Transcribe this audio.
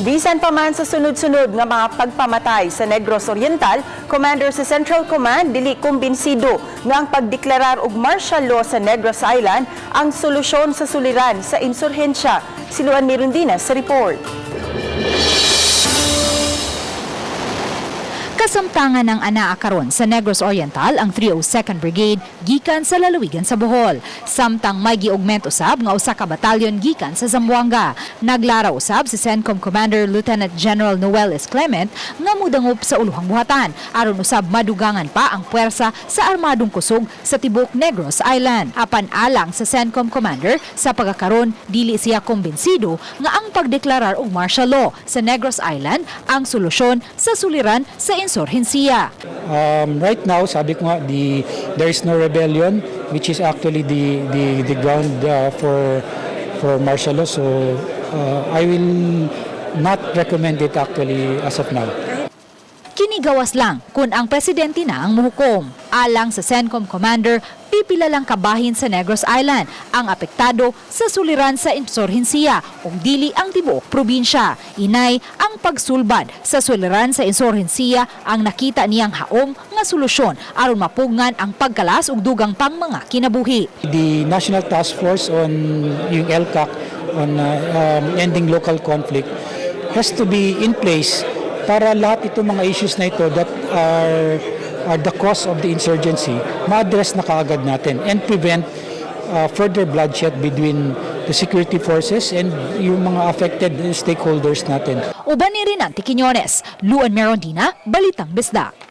Bisan pa man sa sunod-sunod nga mga pagpamatay sa Negros Oriental, Commander sa Central Command dili kumbinsido nga ang pagdeklarar og martial law sa Negros Island ang solusyon sa suliran sa insurhensya. Siluan Mirundina sa report. Kasamtangan ng anaa karon sa Negros Oriental ang 302nd Brigade gikan sa lalawigan sa Bohol. Samtang may giugment usab nga usa ka batalyon gikan sa Zamboanga. Naglara usab si CENTCOM Commander Lieutenant General Noel S. Clement nga mudangup sa uluhang buhatan aron usab madugangan pa ang puwersa sa armadong kusog sa tibok Negros Island. Apan alang sa CENTCOM Commander sa pagkakaron dili siya kumbinsido nga ang pagdeklarar og martial law sa Negros Island ang solusyon sa suliran sa insurhensiya. Right now, sabi ko nga, there is no rebellion, which is actually the ground for martial law. So I will not recommend it actually as of now. Kinigawas lang kung ang presidente na ang muhukom. Alang sa CENTCOM Commander, pipila lang kabahin sa Negros Island ang apektado sa suliran sa insurhensiya ug dili ang tibuok probinsya. Inay ang pagsulbad sa suliran sa insurhensiya ang nakita niyang haom nga solusyon aron mapugngan ang pagkalas ug dugang pang mga kinabuhi. The National Task Force on yung LCAC on ending local conflict has to be in place para lahat itong mga issues na ito that are the cause of the insurgency, ma-address na kaagad natin and prevent further bloodshed between the security forces and yung mga affected stakeholders natin. Uban ni Rinanti Quiñones, Luan Merondina, Balitang Bisdak.